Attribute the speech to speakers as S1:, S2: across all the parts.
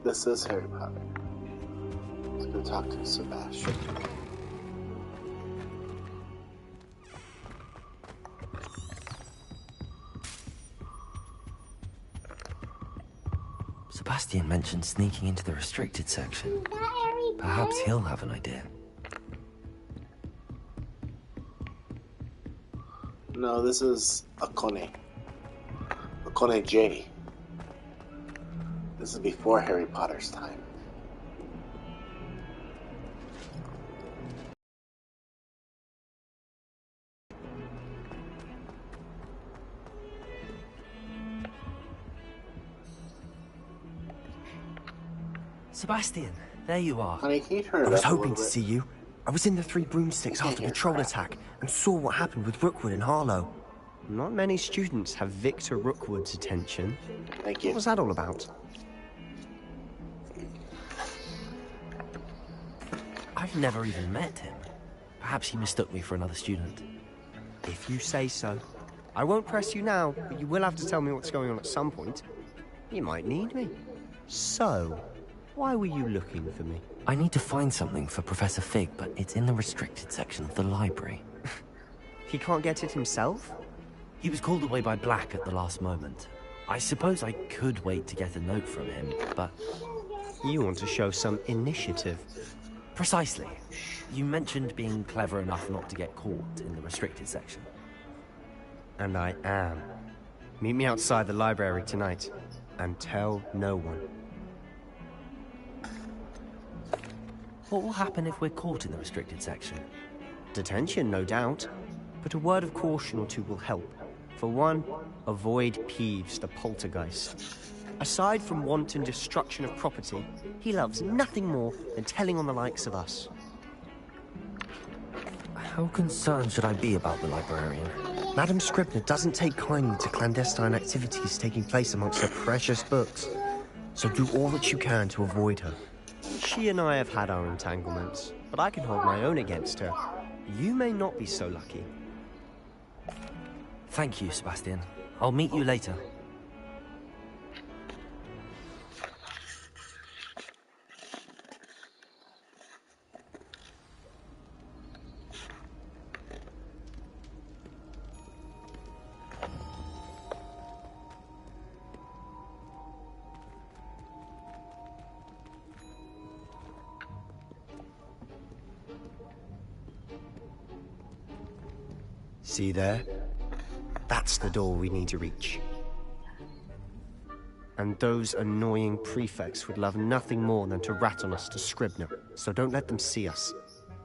S1: This is Harry Potter. Let's go talk to Sebastian.
S2: Sebastian mentioned sneaking into the restricted section. Perhaps he'll have an idea.
S1: No, this is Akone. Akone J. This is before Harry Potter's time.
S2: Sebastian, there you are.
S1: Honey, can you turn it
S3: I was
S1: up a
S3: hoping
S1: little
S3: to
S1: bit?
S3: see you. I was in the Three Broomsticks after the troll attack and saw what happened with Rookwood and Harlow. Not many students have Victor Rookwood's attention.
S1: Thank you.
S3: What was that all about?
S2: I've never even met him. Perhaps he mistook me for another student.
S3: If you say so. I won't press you now, but you will have to tell me what's going on at some point. You might need me. So, why were you looking for me?
S2: I need to find something for Professor Fig, but it's in the restricted section of the library.
S3: He can't get it himself?
S2: He was called away by Black at the last moment. I suppose I could wait to get a note from him, but...
S3: You want to show some initiative.
S2: Precisely. You mentioned being clever enough not to get caught in the restricted section.
S3: And I am. Meet me outside the library tonight, and tell no one.
S2: What will happen if we're caught in the restricted section?
S3: Detention, no doubt. But a word of caution or two will help. For one, avoid Peeves, the poltergeist. Aside from wanton destruction of property, he loves nothing more than telling on the likes of us.
S2: How concerned should I be about the librarian?
S3: Madam Scribner doesn't take kindly to clandestine activities taking place amongst her precious books. So do all that you can to avoid her. She and I have had our entanglements, but I can hold my own against her. You may not be so lucky.
S2: Thank you, Sebastian. I'll meet you later.
S3: See there? That's the door we need to reach. And those annoying prefects would love nothing more than to rat on us to Scribner, so don't let them see us.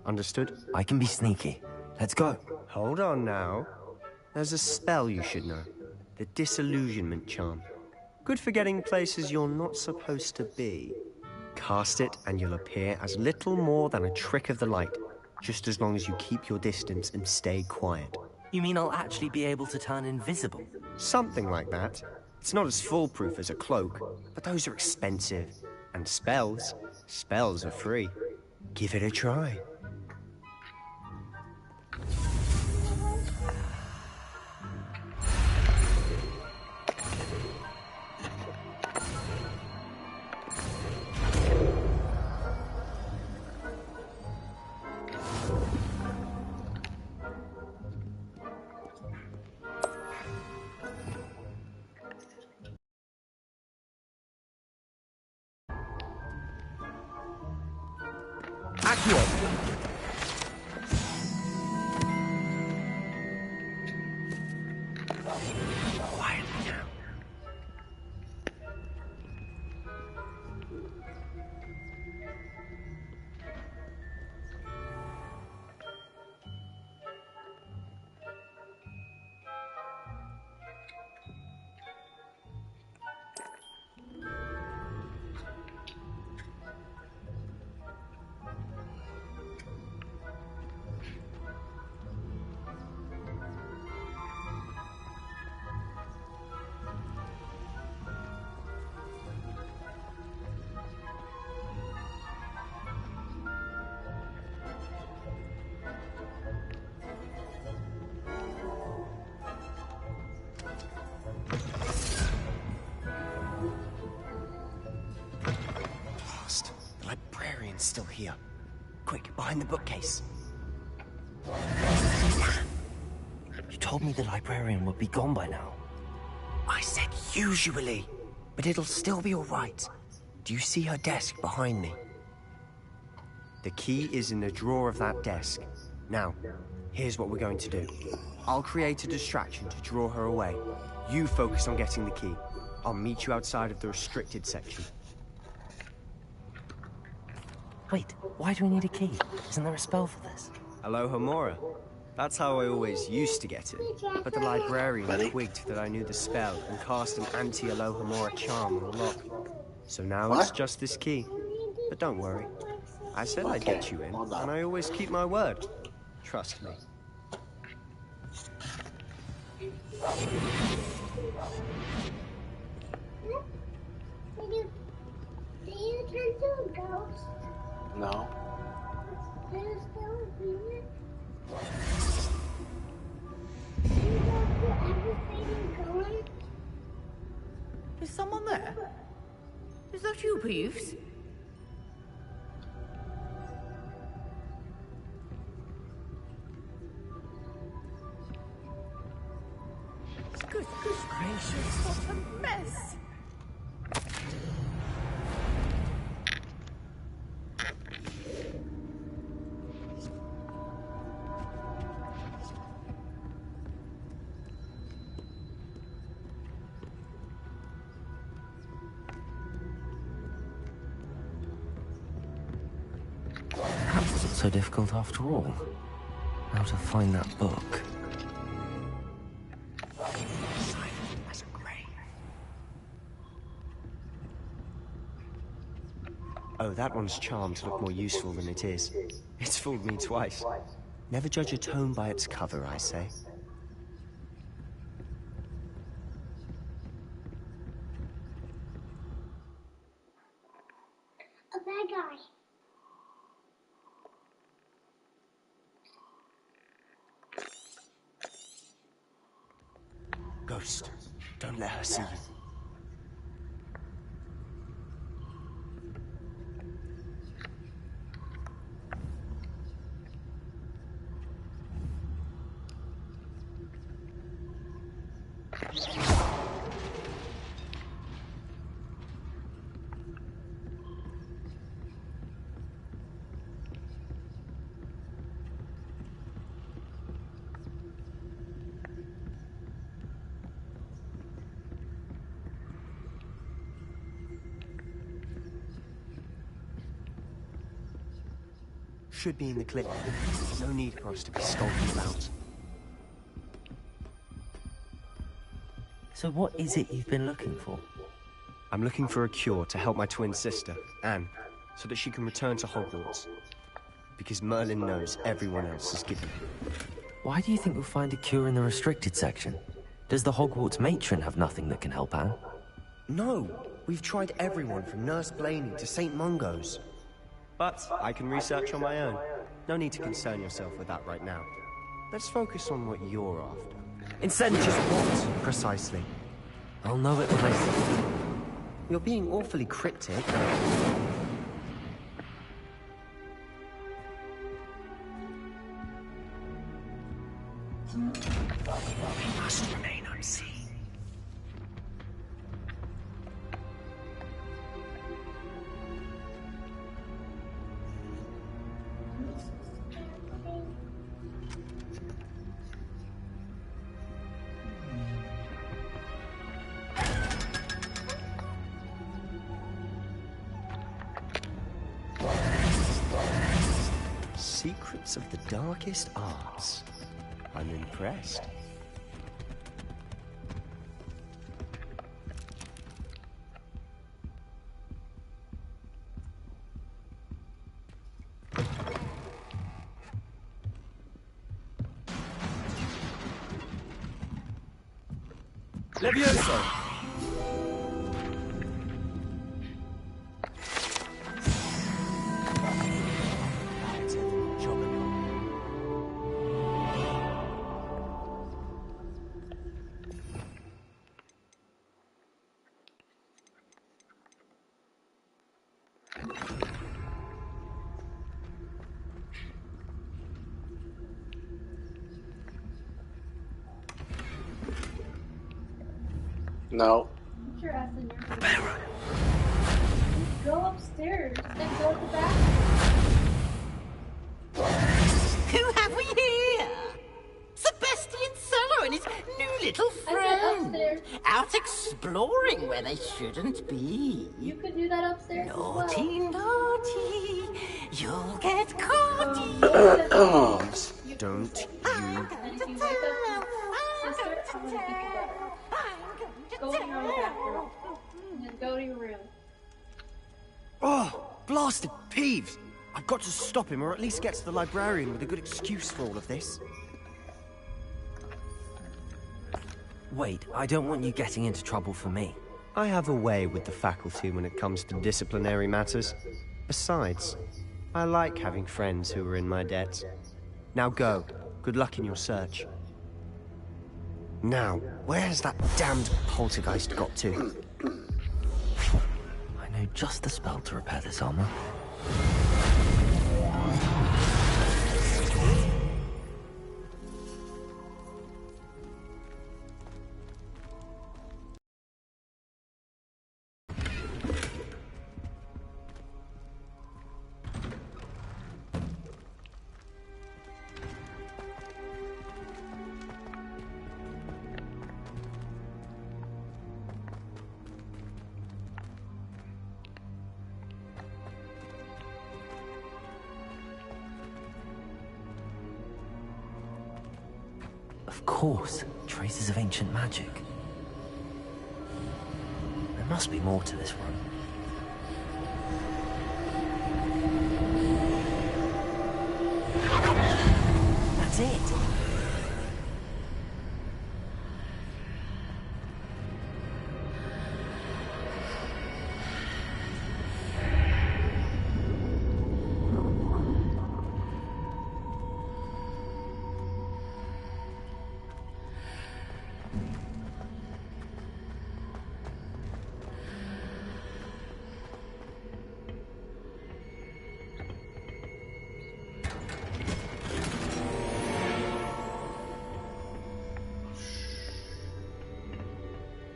S3: Understood?
S2: I can be sneaky. Let's go.
S3: Hold on now. There's a spell you should know. The Disillusionment Charm. Good for getting places you're not supposed to be. Cast it and you'll appear as little more than a trick of the light, just as long as you keep your distance and stay quiet.
S2: You mean I'll actually be able to turn invisible?
S3: Something like that. It's not as foolproof as a cloak, but those are expensive. And spells are free. Give it a try. It's still here. Quick, behind the bookcase.
S2: You told me the librarian would be gone by now.
S3: I said usually, but it'll still be all right. Do you see her desk behind me? The key is in the drawer of that desk. Now, here's what we're going to do. I'll create a distraction to draw her away. You focus on getting the key. I'll meet you outside of the restricted section.
S2: Wait, why do we need a key? Isn't there a spell for this?
S3: Aloha Mora. That's how I always used to get in. But the librarian twigged that I knew the spell and cast an anti-Aloha Mora charm on the lock. So now it's just this key. But don't worry. I said I'd get you in, and I always keep my word. Trust me.
S4: Do you turn to a ghost?
S1: No.
S4: Do you still feel it? Do you know everything going?
S5: Is someone there? Is that you, Peeves? Goodness gracious, what a mess!
S2: That wasn't so difficult after all. How to find that book.
S3: Oh, that one's charmed to look more useful than it is. It's fooled me twice. Never judge a tome by its cover, I say.
S4: A bad guy.
S3: Ghost, don't let her see you. Should be in the clip. No need for us to be skulking about.
S2: So what is it you've been looking for?
S3: I'm looking for a cure to help my twin sister, Anne, so that she can return to Hogwarts. Because Merlin knows everyone else is given it.
S2: Why do you think we'll find a cure in the restricted section? Does the Hogwarts matron have nothing that can help Anne?
S3: No! We've tried everyone from Nurse Blaney to St. Mungo's. But I can research on my own. No need to concern yourself with that right now. Let's focus on what you're after.
S2: Incentives what?
S3: Precisely.
S2: I'll know it when I see it.
S3: You're being awfully cryptic. We must remain unseen. Secrets of the darkest arts. I'm impressed.
S2: Levioso!
S1: No.
S4: Put your ass in your room. Go upstairs and go to the bathroom.
S5: Who have we here? Sebastian Solo and his new little
S4: I said
S5: friend.
S4: upstairs.
S5: Out exploring where they shouldn't be.
S4: You could do that upstairs
S5: Naughty,
S4: as well.
S5: naughty. You'll get caught.
S3: Don't you?
S4: And if you wake up your sister, I'm gonna beat you better. Go in your own bathroom. And then go to your room.
S3: Oh, blasted Peeves! I've got to stop him, or at least get to the librarian with a good excuse for all of this.
S2: Wait, I don't want you getting into trouble for me.
S3: I have a way with the faculty when it comes to disciplinary matters. Besides, I like having friends who are in my debt. Now go. Good luck in your search. Now, where has that damned poltergeist got to?
S2: I know just the spell to repair this armor. Of course, traces of ancient magic. There must be more to this room. That's it!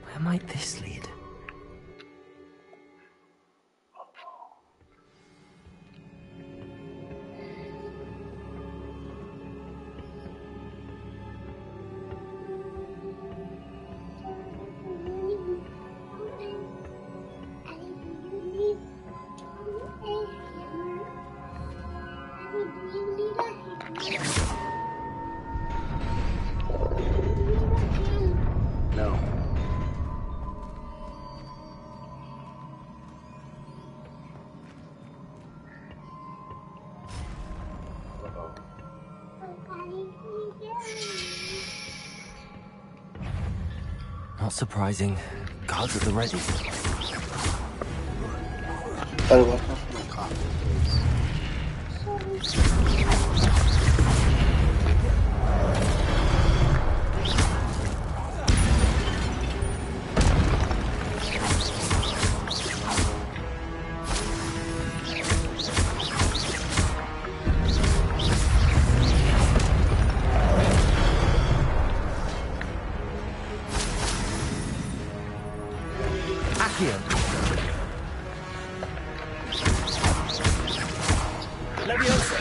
S2: Where might this lead?
S1: No.
S2: Not surprising. Guards at the ready.
S1: Better watch out for my coffee,
S2: Accio! Leviosa!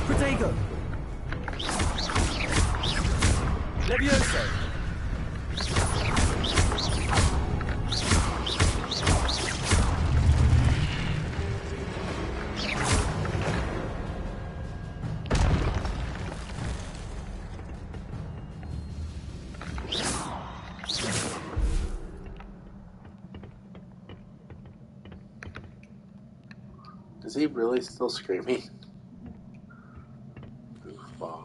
S2: Protego! Leviosa!
S1: Is he really still screaming? Goofball.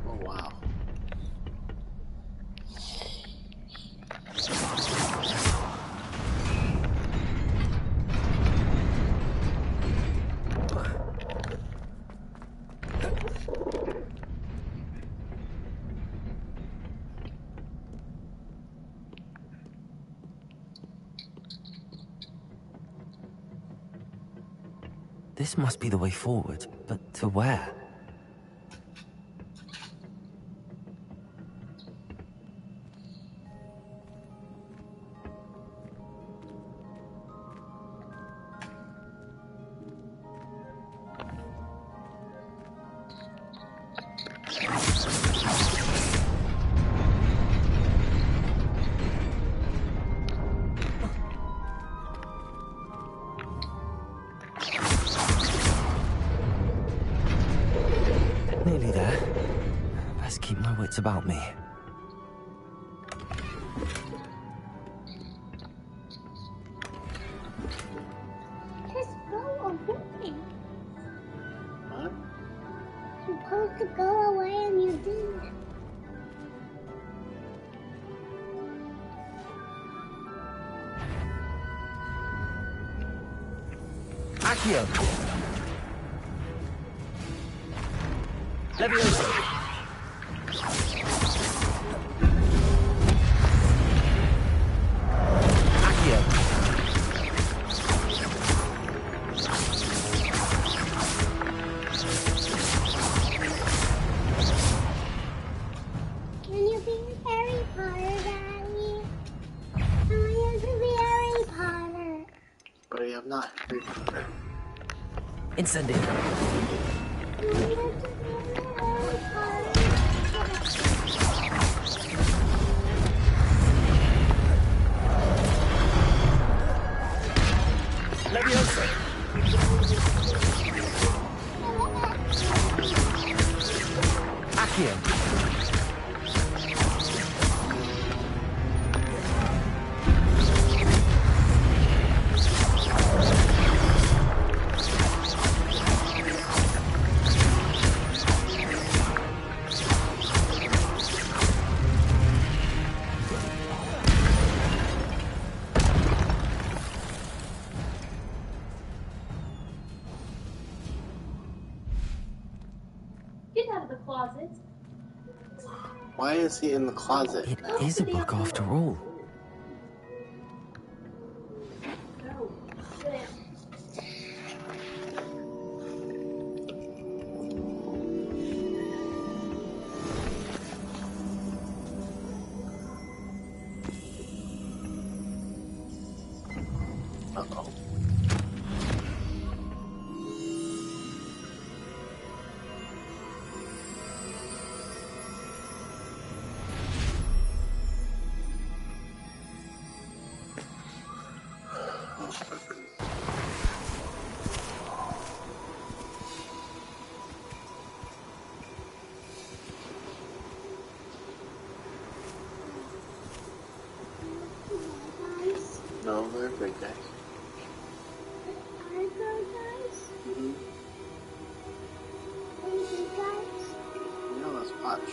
S1: Oh, wow.
S2: This must be the way forward, but to where? Nearly there. Best keep my wits about me.
S6: Just go away.
S1: What?
S6: You're supposed to go away and you didn't.
S2: Accio! Leviosa! Accio!
S6: Can you be Harry Potter, Daddy? I want you to be Harry Potter.
S1: But I am not Harry Potter.
S2: Incendio!
S6: I want you to be Harry Potter.
S2: Leviosa! Accio!
S4: Get out of the closet.
S1: Why is he in the closet?
S2: It is a book after all.
S4: No. Sit down.
S1: Uh-oh.
S6: Guys,
S1: No, they're big guys.
S6: are good guys?
S1: Mm-hmm.
S6: Crazy guys?
S1: Yeah, let's watch.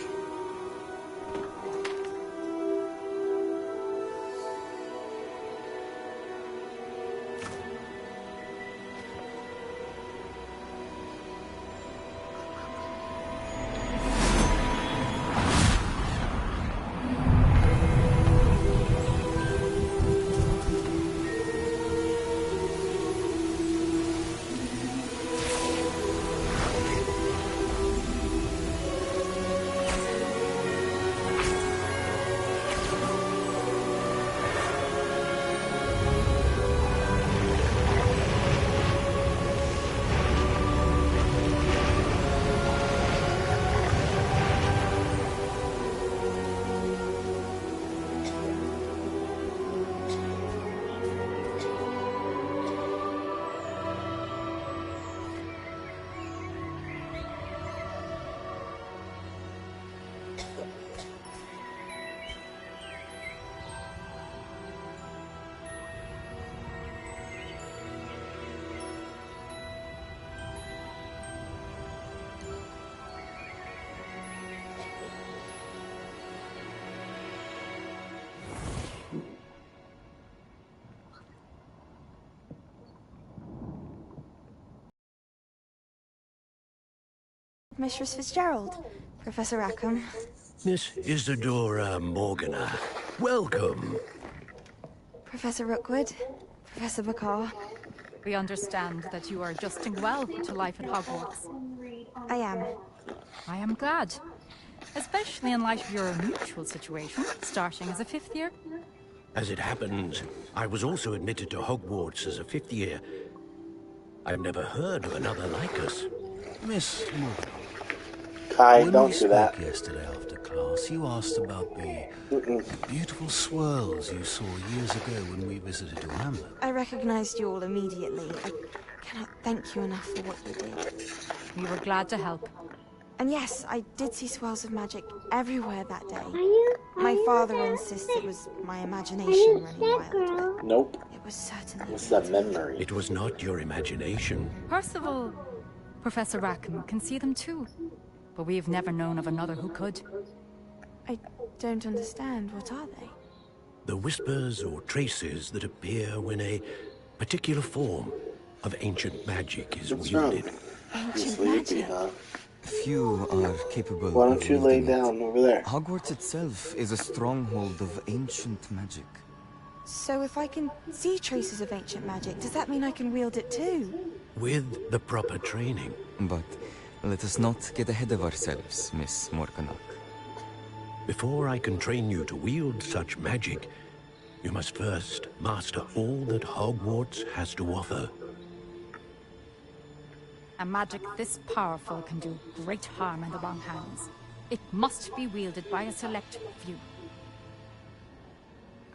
S7: Mistress Fitzgerald, Professor Rackham.
S8: Miss Isadora Morgana, welcome.
S7: Professor Rookwood, Professor Bakar.
S9: We understand that you are adjusting well to life at Hogwarts.
S7: I am.
S9: I am glad. Especially in light of your unusual situation, starting as a 5th year.
S8: As it happens, I was also admitted to Hogwarts as a 5th year. I've never heard of another like us.
S10: Miss Morgan,
S1: Kai,
S10: when
S1: don't
S10: we
S1: do
S10: spoke
S1: that.
S10: yesterday after class, you asked about the beautiful swirls you saw years ago when we visited your hamlet.
S7: I recognized you all immediately. I cannot thank you enough for what you did.
S9: We were glad to help.
S7: And yes, I did see swirls of magic everywhere that day.
S6: Are
S7: My
S6: you
S7: father
S6: that-
S7: insists it was my
S6: Are
S7: imagination
S6: you
S7: running
S6: that
S7: wild,
S6: girl?
S7: but
S1: Nope.
S7: it was certainly
S1: It's a
S7: beautiful.
S1: memory.
S8: It was not your imagination.
S9: Percival, Professor Rackham can see them too. But we have never known of another who could.
S7: I don't understand. What are they?
S8: The whispers or traces that appear when a particular form of ancient magic is
S1: What's wrong?
S8: wielded.
S1: You
S7: Ancient
S1: sleepy,
S7: magic.
S1: huh?
S11: Few are capable
S1: Why
S11: of
S1: don't you lay
S11: wielding it.
S1: down over there?
S11: Hogwarts itself is a stronghold of ancient magic.
S7: So if I can see traces of ancient magic, does that mean I can wield it too?
S8: With the proper training.
S11: But let us not get ahead of ourselves, Miss Morgana.
S8: Before I can train you to wield such magic, you must first master all that Hogwarts has to offer.
S9: A magic this powerful can do great harm in the wrong hands. It must be wielded by a select few.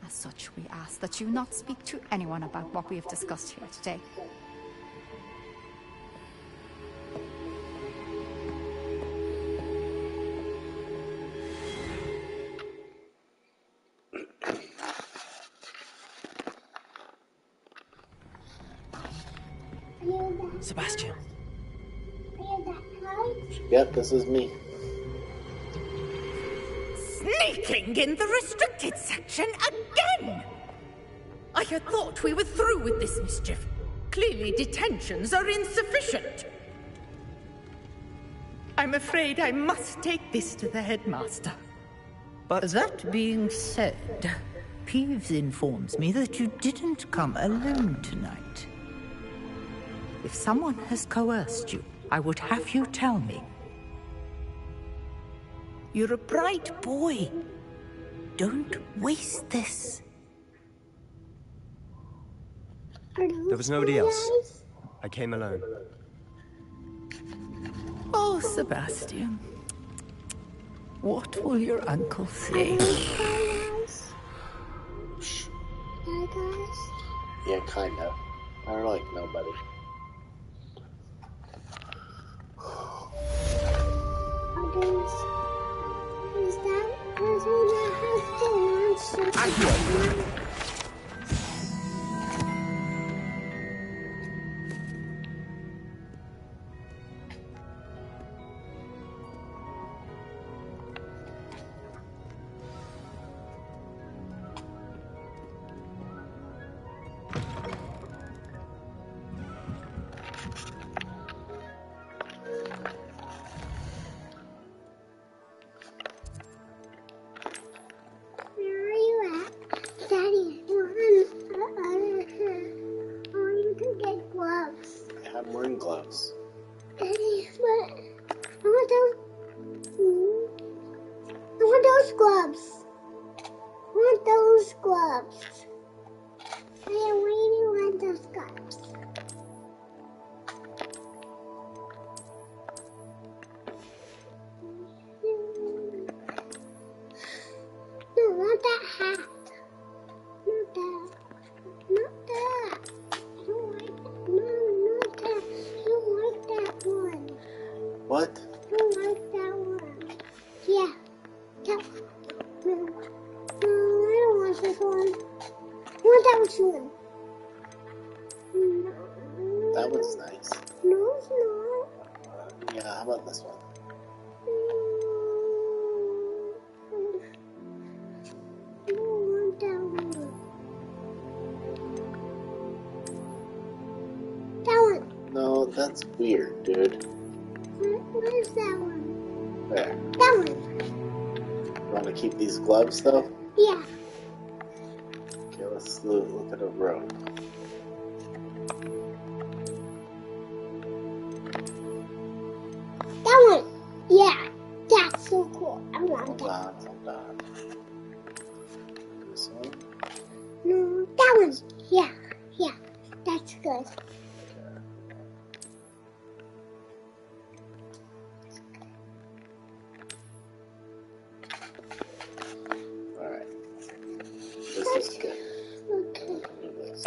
S9: As such, we ask that you not speak to anyone about what we have discussed here today.
S2: Sebastian.
S1: Yep, this is me.
S5: Sneaking in the restricted section again! I had thought we were through with this mischief. Clearly detentions are insufficient. I'm afraid I must take this to the headmaster.
S3: But
S12: That being said, Peeves informs me that you didn't come alone tonight. If someone has coerced you, I would have you tell me. You're a bright boy. Don't waste this.
S3: there was nobody else. I came alone.
S12: Oh, Sebastian. What will your uncle say?
S1: Yeah, kinda. I don't like nobody.
S6: Is that person that has the monster? Where are you at? Daddy, you can get gloves.
S1: I'm wearing gloves.
S6: Daddy, but I want those gloves. I want those gloves. I really want those gloves. No, not that hat. Not that. Not that. I don't like that. No, not that. I don't like that one.
S1: What?
S6: I don't like that one. Yeah. That one. No, I don't want this one. I want that one. No.
S1: That one's nice.
S6: No, it's not.
S1: Yeah, how about this one?
S6: I don't want that one. That one.
S1: No, that's weird, dude.
S6: Where's that one?
S1: There.
S6: That one.
S1: You want to keep these gloves, though?
S6: Yeah.
S1: Okay, let's look at a rope.
S6: That one. Yeah. That's so cool. I want that.
S1: Hold on. This one?
S6: No, that one. Yeah. Yeah. That's good.
S1: Alright. This is good.
S6: Okay.
S1: Do this.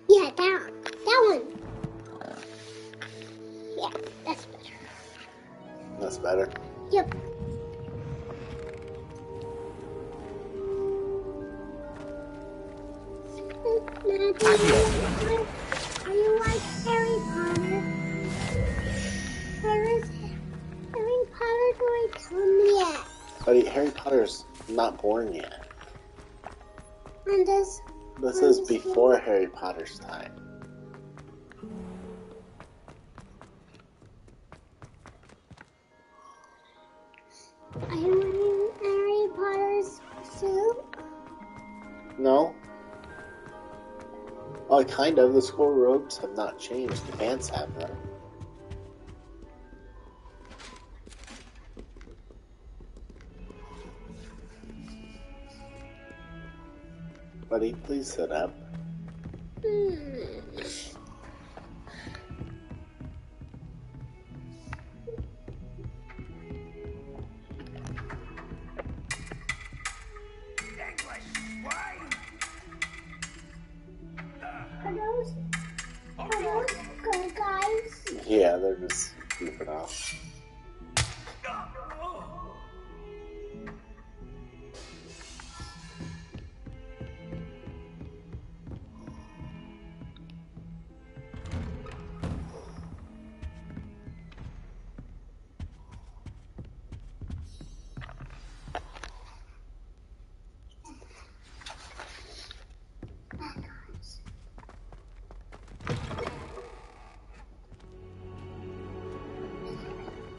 S6: Yeah, that one. Yeah, that's better.
S1: That's better.
S6: Yep. Are you like Harry Potter? Where is Harry Potter going to come yet?
S1: Buddy, Harry Potter's not born yet.
S6: And this
S1: is before Harry Potter's time.
S6: Are you wearing Harry Potter's suit?
S1: No. Oh, kind of. The school robes have not changed. The pants have, though. Buddy, please sit up.
S6: Are those good guys?
S1: Yeah, they're just goofing off.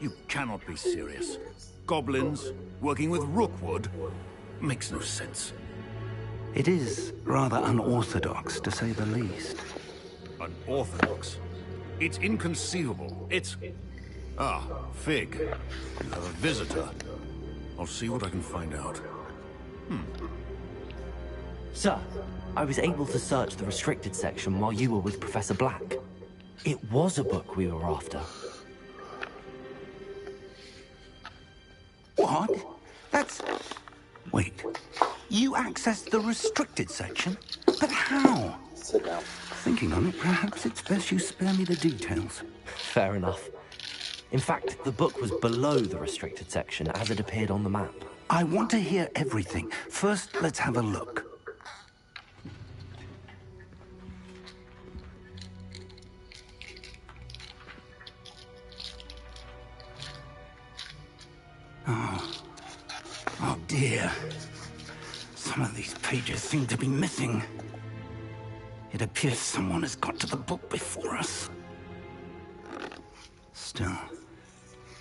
S10: You cannot be serious. Goblins working with Rookwood makes no sense.
S8: It is rather unorthodox, to say the least.
S10: Unorthodox? It's inconceivable. It's... Ah, Fig. You have a visitor. I'll see what I can find out.
S2: Sir, I was able to search the restricted section while you were with Professor Black. It was a book we were after.
S8: What? That's... Wait. You accessed the restricted section? But how?
S1: Sit down.
S8: Thinking on it, perhaps it's best you spare me the details.
S2: Fair enough. In fact, the book was below the restricted section as it appeared on the map.
S8: I want to hear everything. First, let's have a look. Oh dear. Some of these pages seem to be missing. It appears someone has got to the book before us. Still,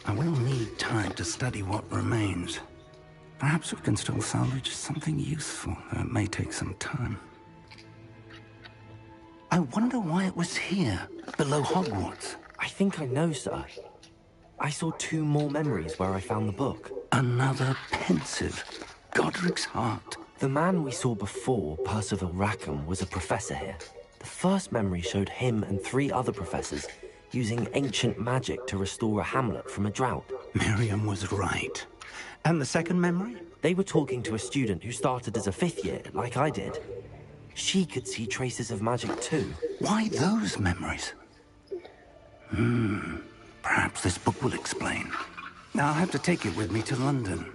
S8: I will need time to study what remains. Perhaps we can still salvage something useful, though it may take some time. I wonder why it was here, below Hogwarts.
S2: I think I know, sir. I saw 2 more memories where I found the book.
S8: Another pensive. Godric's heart.
S2: The man we saw before, Percival Rackham, was a professor here. The first memory showed him and 3 other professors using ancient magic to restore a hamlet from a drought.
S8: Miriam was right. And the second memory?
S2: They were talking to a student who started as a 5th year, like I did. She could see traces of magic too.
S8: Why those memories? Perhaps this book will explain. I'll have to take it with me to London.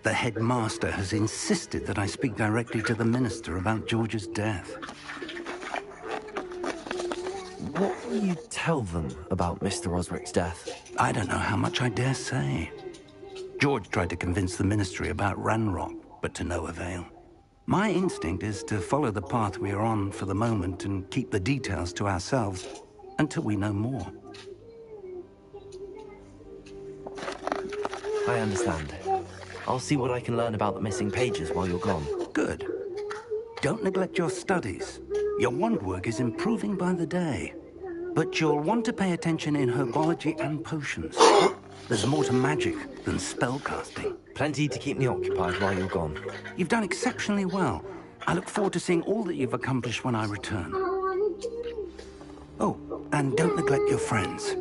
S8: The headmaster has insisted that I speak directly to the minister about George's death.
S2: What will you tell them about Mr. Osric's death?
S8: I don't know how much I dare say. George tried to convince the ministry about Ranrock, but to no avail. My instinct is to follow the path we are on for the moment and keep the details to ourselves. until we know more.
S2: I understand. I'll see what I can learn about the missing pages while you're gone.
S8: Good. Don't neglect your studies. Your wand work is improving by the day. But you'll want to pay attention in herbology and potions. There's more to magic than spellcasting.
S2: Plenty to keep me occupied while you're gone.
S8: You've done exceptionally well. I look forward to seeing all that you've accomplished when I return. Oh, and don't neglect your friends.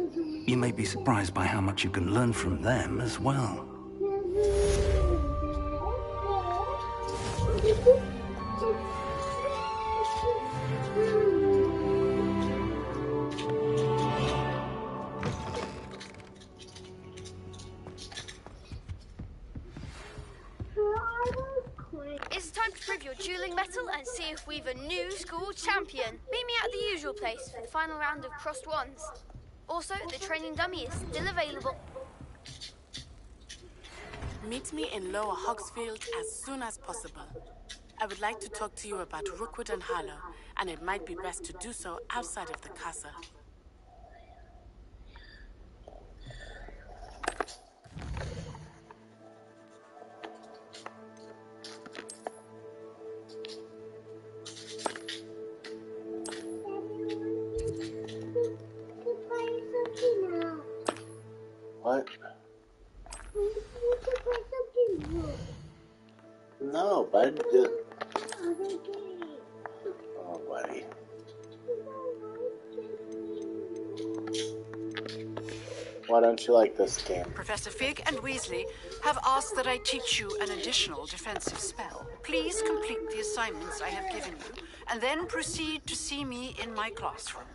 S8: You may be surprised by how much you can learn from them as well.
S13: It's time to prove your dueling mettle and see if we've a new school champion. Meet me at the usual place for the final round of crossed wands. Also, the training dummy is still available.
S14: Meet me in Lower Hogsfield as soon as possible. I would like to talk to you about Rookwood and Harlow, and it might be best to do so outside of the castle.
S1: What? No, bud. Oh, buddy. Why don't you like this game?
S15: Professor Fig and Weasley have asked that I teach you an additional defensive spell. Please complete the assignments I have given you, and then proceed to see me in my classroom.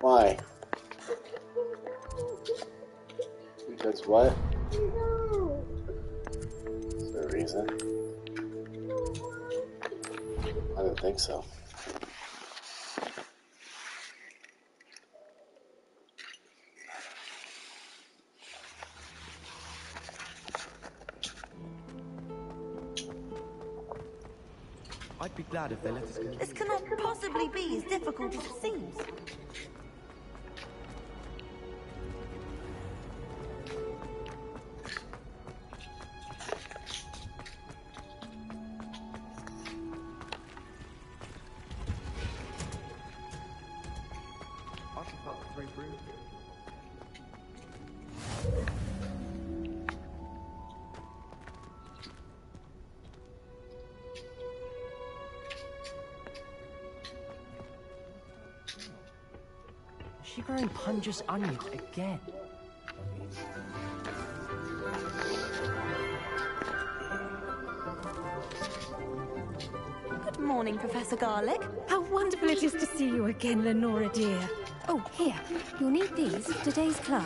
S1: Why? Because what? Is there a reason? I don't think so.
S16: I'd be glad if they let us continue.
S17: This cannot possibly be as difficult as it seems.
S16: I can put the 3 through.
S2: Is she growing Punja's onion again?
S17: Good morning, Professor Garlic.
S18: How wonderful it is to see you again, Lenora dear. Oh, here. You'll need these for today's class.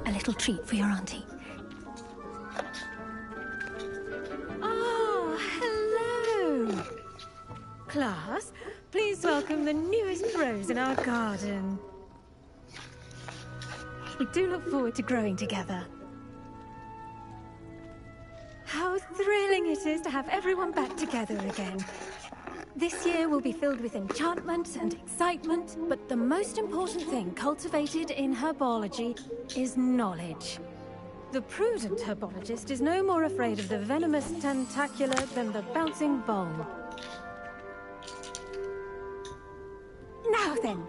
S18: A little treat for your auntie. Oh, hello. Class, please welcome the newest rose in our garden. We do look forward to growing together. How thrilling it is to have everyone back together again. This year will be filled with enchantment and excitement, but the most important thing cultivated in herbology is knowledge. The prudent herbologist is no more afraid of the venomous tentacula than the bouncing bulb. Now then,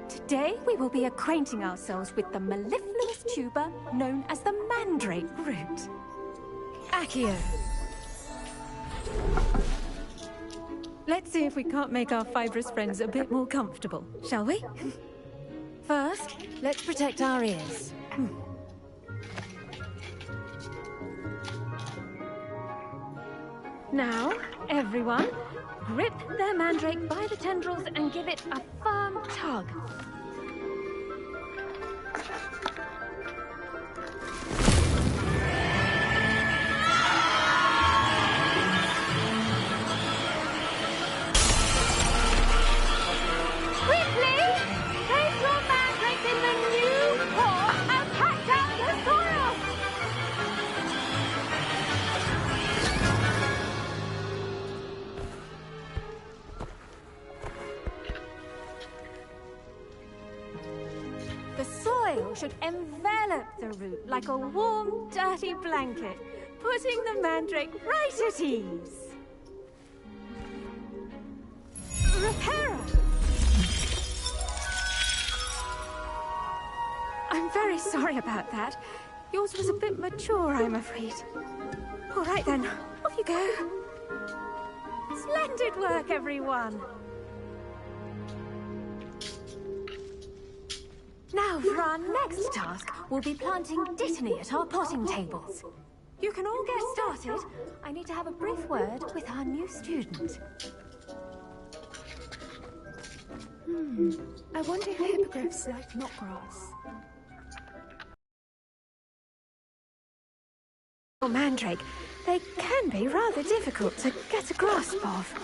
S18: today we will be acquainting ourselves with the mellifluous tuber known as the mandrake root. Accio. Let's see if we can't make our fibrous friends a bit more comfortable, shall we? First, let's protect our ears. Now, everyone, grip their mandrake by the tendrils and give it a firm tug. soil should envelop the root like a warm, dirty blanket, putting the mandrake right at ease. Reparo! I'm very sorry about that. Yours was a bit mature, I'm afraid. All right then, off you go. Splendid work, everyone. Now, for our next task, we'll be planting Dittany at our potting tables. You can all get started. I need to have a brief word with our new student. I wonder if hippogriffs like knotgrass. Or mandrake, they can be rather difficult to get a grasp of.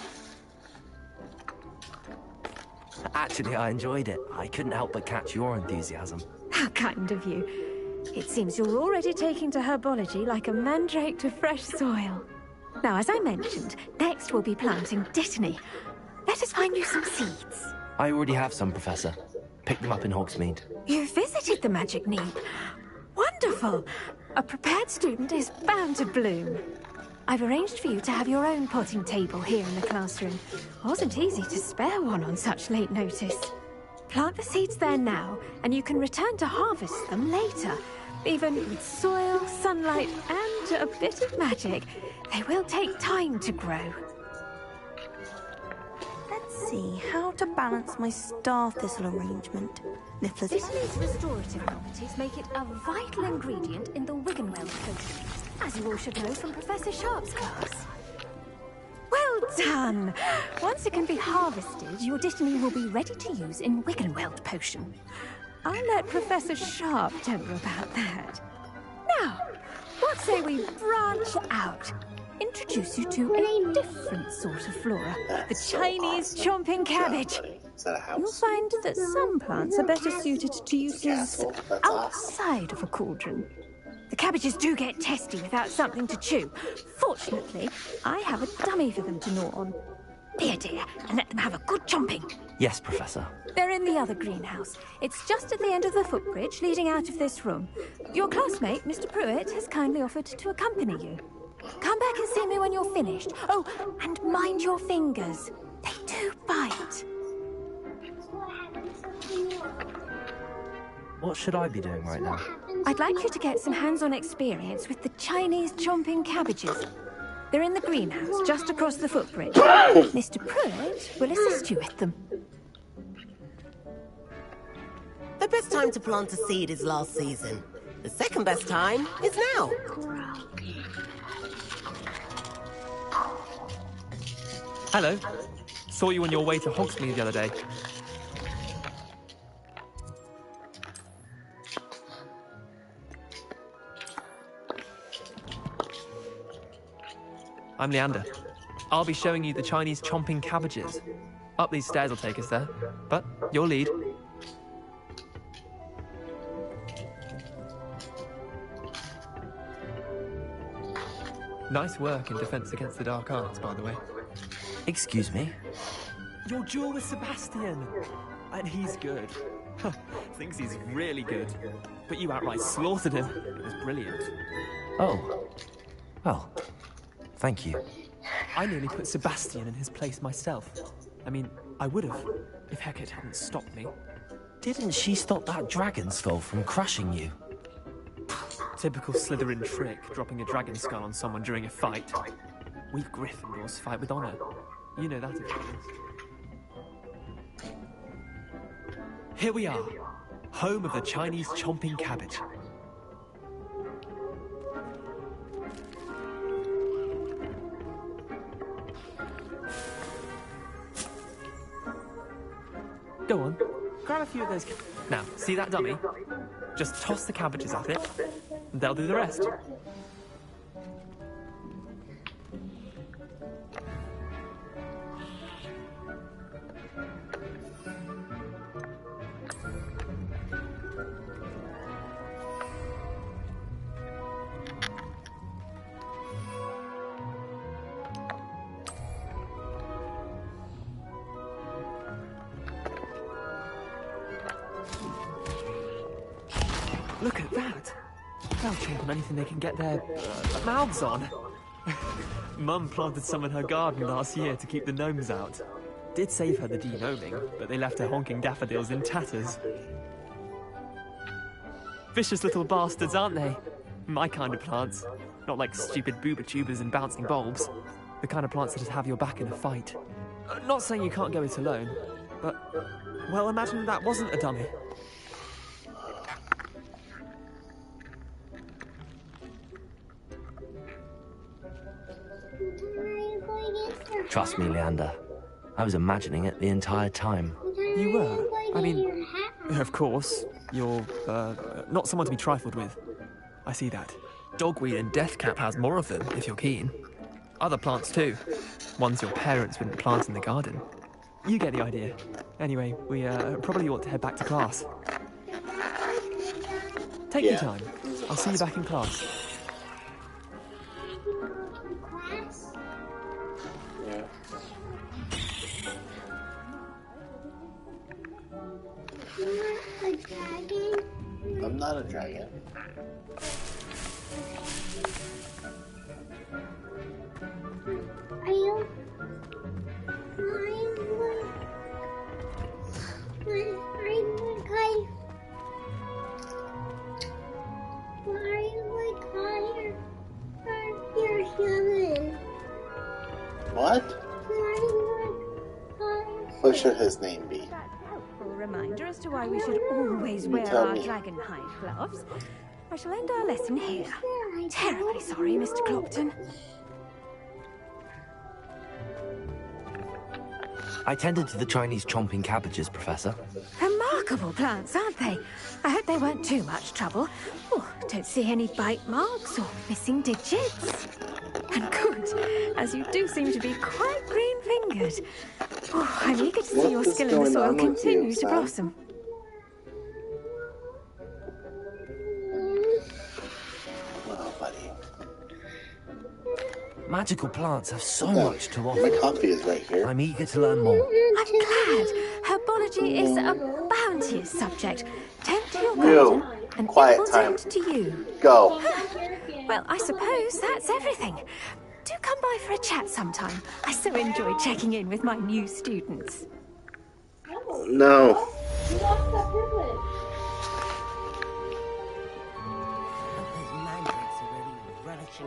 S2: Actually, I enjoyed it. I couldn't help but catch your enthusiasm.
S18: How kind of you. It seems you're already taking to herbology like a mandrake to fresh soil. Now, as I mentioned, next we'll be planting Dittany. Let us find you some seeds.
S2: I already have some, Professor. Picked them up in Hogsmeade.
S18: You visited the Magic Neep. Wonderful! A prepared student is bound to bloom. I've arranged for you to have your own potting table here in the classroom. Wasn't easy to spare one on such late notice. Plant the seeds there now, and you can return to harvest them later. Even with soil, sunlight, and a bit of magic, they will take time to grow.
S17: Let's see how to balance my star thistle arrangement.
S18: Dittany's restorative properties make it a vital ingredient in the Wiggenweld potion, as you all should know from Professor Sharp's class. Well done! Once it can be harvested, your Dittany will be ready to use in Wiggenweld potion. I'll let Professor Sharp tell you about that. Now, what say we branch out? Introduce you to a different sort of flora, the Chinese chomping cabbage. You'll find that some plants are better suited to uses outside of a cauldron. The cabbages do get testy without something to chew. Fortunately, I have a dummy for them to gnaw on. Be a dear and let them have a good chomping.
S2: Yes, Professor.
S18: They're in the other greenhouse. It's just at the end of the footbridge leading out of this room. Your classmate, Mr. Pruitt, has kindly offered to accompany you. Come back and see me when you're finished. Oh, and mind your fingers. They do bite.
S2: What should I be doing right now?
S18: I'd like you to get some hands-on experience with the Chinese chomping cabbages. They're in the greenhouse, just across the footbridge. Mr. Pruitt will assist you with them.
S19: The best time to plant a seed is last season. The second best time is now.
S16: Hello. Saw you on your way to Hogsmeade the other day. I'm Leander. I'll be showing you the Chinese chomping cabbages. Up these stairs will take us there, but your lead. Nice work in defense against the dark arts, by the way.
S2: Excuse me?
S16: Your duel with Sebastian! And he's good. Thinks he's really good. But you outright slaughtered him. It was brilliant.
S2: Oh. Well, thank you.
S16: I nearly put Sebastian in his place myself. I mean, I would have, if Hecate hadn't stopped me.
S2: Didn't she stop that dragon skull from crushing you?
S16: Typical Slytherin trick, dropping a dragon skull on someone during a fight. We Gryffindors fight with honor. You know that, of course. Here we are, home of the Chinese chomping cabbage. Go on, grab a few of those. Now, see that dummy? Just toss the cabbages at it, and they'll do the rest. that? They'll chomp on anything they can get their mouths on. Mum planted some in her garden last year to keep the gnomes out. Did save her the de-gnoming, but they left her honking daffodils in tatters. Vicious little bastards, aren't they? My kind of plants. Not like stupid booba tubers and bouncing bulbs. The kind of plants that just have your back in a fight. Not saying you can't go it alone, but... well, imagine that wasn't a dummy.
S2: Trust me, Leander. I was imagining it the entire time.
S16: You were? I mean, of course. You're, not someone to be trifled with. I see that. Dogweed and deathcap has more of them, if you're keen. Other plants, too. Ones your parents wouldn't plant in the garden. You get the idea. Anyway, we, probably ought to head back to class. Take your time. I'll see you back in class.
S1: Yeah.
S6: A dragon?
S1: I'm not a dragon.
S6: Are you? You're human.
S1: What? What should his name be?
S18: A reminder as to why we should always wear our dragon hide gloves. I shall end our lesson here. Terribly sorry, Mr. Clopton.
S2: I tended to the Chinese chomping cabbages, Professor.
S18: Remarkable plants, aren't they? I hope they weren't too much trouble. Oh, don't see any bite marks or missing digits. And good, as you do seem to be quite green-fingered. Oh, I'm eager to see your skill in the soil continue to blossom.
S1: Well, buddy.
S2: Magical plants have so much to offer.
S1: My coffee is right here.
S2: I'm eager to learn more.
S18: I'm glad. Herbology is a bounteous subject. Tend to your garden, and
S1: quiet
S18: it will
S1: time.
S18: tend to you.
S1: Go.
S18: Well, I suppose that's everything. Do come by for a chat sometime. I so enjoy checking in with my new students.
S1: No.
S4: You lost that privilege.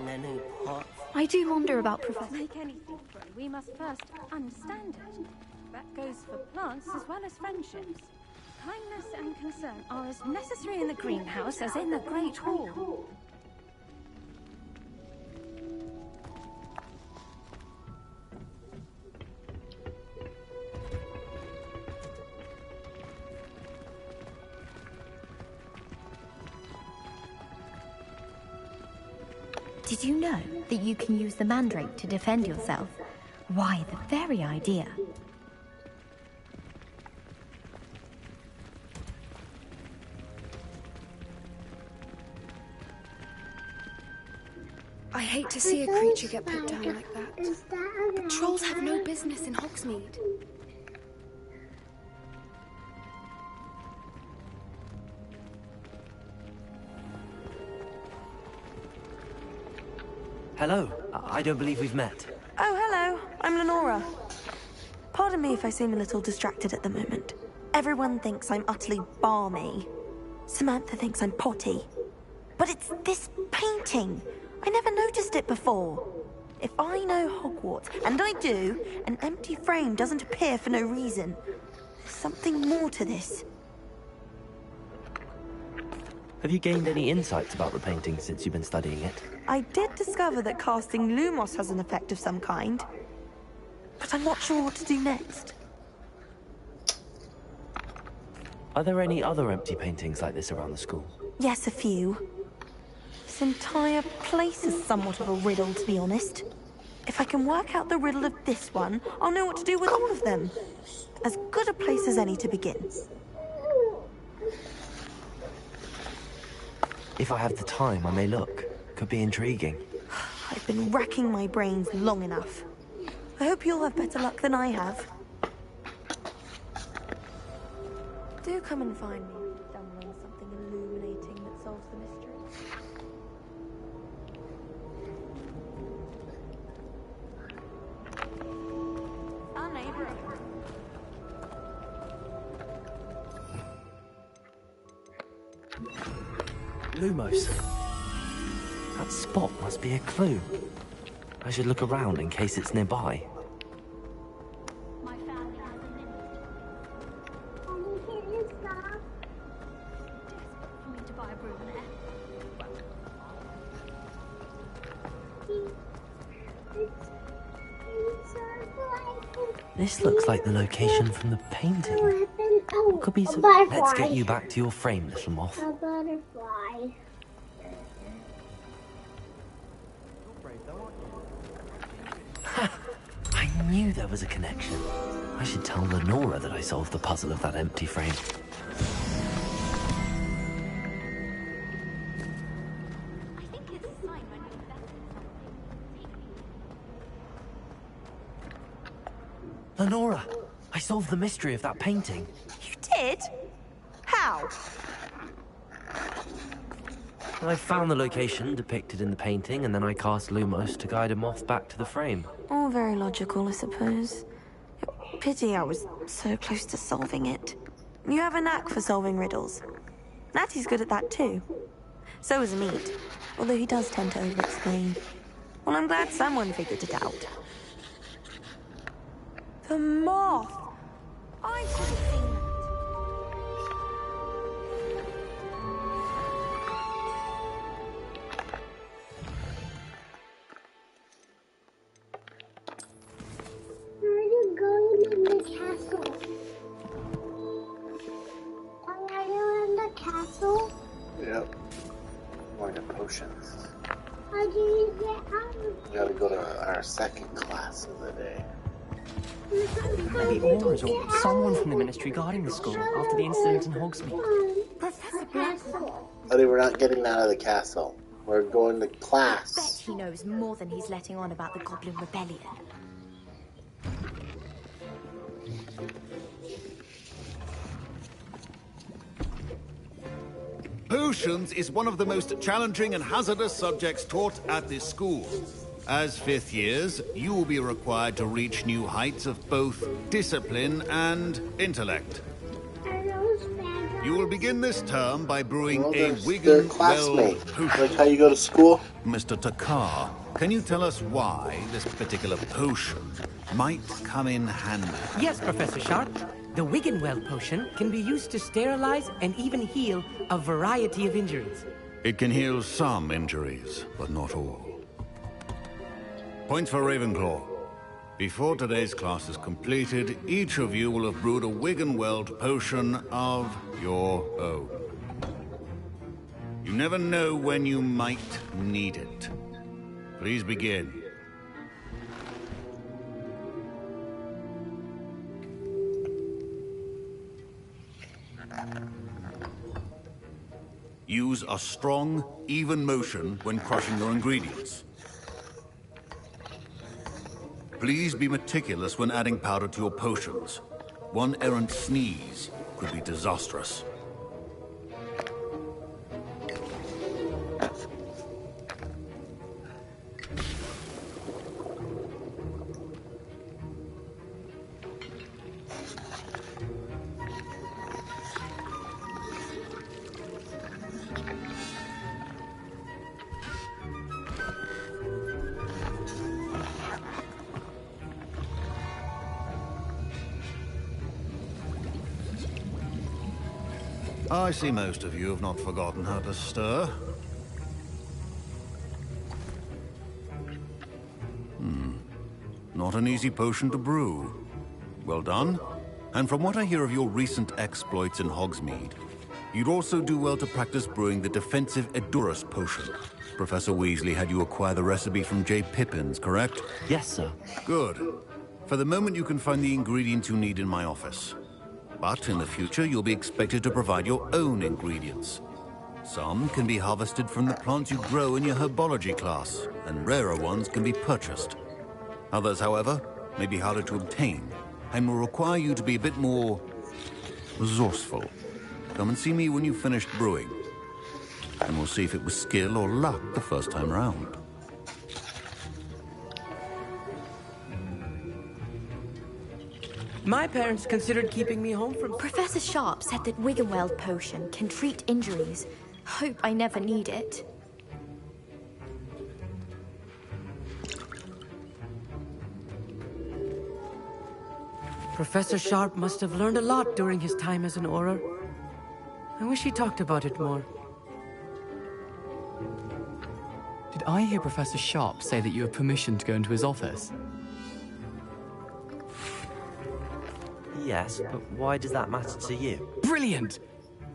S19: Their new pots.
S17: I do wonder about Professor.
S18: Make anything grow, we must first understand it. That goes for plants as well as friendships. Kindness and concern are as necessary in the greenhouse as in the Great Hall.
S17: Did you know that you can use the mandrake to defend yourself? Why, the very idea.
S20: I hate to see a creature get put down like that. But trolls have no business in Hogsmeade.
S2: Hello. I don't believe we've met.
S17: Oh, hello. I'm Lenora. Pardon me if I seem a little distracted at the moment. Everyone thinks I'm utterly balmy. Samantha thinks I'm potty. But it's this painting. I never noticed it before. If I know Hogwarts, and I do, an empty frame doesn't appear for no reason. There's something more to this.
S2: Have you gained any insights about the painting since you've been studying it?
S17: I did discover that casting Lumos has an effect of some kind. But I'm not sure what to do next.
S2: Are there any other empty paintings like this around the school?
S17: Yes, a few. This entire place is somewhat of a riddle, to be honest. If I can work out the riddle of this one, I'll know what to do with all of them. As good a place as any to begin.
S2: If I have the time, I may look. Could be intriguing.
S17: I've been racking my brains long enough. I hope you'll have better luck than I have. Do come and find me if you've done something illuminating that solves the mystery.
S2: Lumos. That spot must be a clue. I should look around in case it's nearby. This looks like the location from the painting. What could be so... Let's get you back to your frame, little moth.
S6: A butterfly.
S2: I knew there was a connection. I should tell Lenora that I solved the puzzle of that empty frame. Lenora, I solved the mystery of that painting.
S17: You did? How?
S2: I found the location depicted in the painting, and then I cast Lumos to guide a moth back to the frame.
S17: All very logical, I suppose. Pity I was so close to solving it. You have a knack for solving riddles. Natty's good at that too. So is Meat, although he does tend to over-explain. Well, I'm glad someone figured it out. The moth! I should have seen that.
S6: Are you going in the castle? Are you in the castle?
S1: Yep. More than potions.
S6: How do you get out?
S1: We gotta go to our second class of the day.
S16: Maybe Orange or someone from the ministry guarding the school after the incident in Hogsmeade.
S6: Professor Blackmore.
S1: Buddy, we're not getting out of the castle. We're going to class.
S21: I bet he knows more than he's letting on about the Goblin Rebellion.
S10: Potions is one of the most challenging and hazardous subjects taught at this school. As fifth years, you will be required to reach new heights of both discipline and intellect. You will begin this term by brewing a Wigan Well potion.
S1: Like how you go to school?
S10: Mr. Takar, can you tell us why this particular potion might come in handy?
S22: Yes, Professor Sharp. The Wiggenweld potion can be used to sterilize and even heal a variety of injuries.
S10: It can heal some injuries, but not all. Points for Ravenclaw. Before today's class is completed, each of you will have brewed a Wiggenweld potion of your own. You never know when you might need it. Please begin. Use a strong, even motion when crushing your ingredients. Please be meticulous when adding powder to your potions. One errant sneeze could be disastrous. I see most of you have not forgotten how to stir. Not an easy potion to brew. Well done. And from what I hear of your recent exploits in Hogsmeade, you'd also do well to practice brewing the defensive Edurus potion. Professor Weasley had you acquire the recipe from J. Pippin's, correct?
S2: Yes, sir.
S10: Good. For the moment, you can find the ingredients you need in my office. But in the future, you'll be expected to provide your own ingredients. Some can be harvested from the plants you grow in your herbology class, and rarer ones can be purchased. Others, however, may be harder to obtain, and will require you to be a bit more resourceful. Come and see me when you've finished brewing, and we'll see if it was skill or luck the first time round.
S22: My parents considered keeping me home from...
S21: Professor Sharp said that Wiggenweld potion can treat injuries, Hope I never need it.
S22: Professor Sharp must have learned a lot during his time as an Auror. I wish he talked about it more.
S7: Did I hear Professor Sharp say that you have permission to go into his office?
S2: Yes, but why does that matter to you?
S7: Brilliant!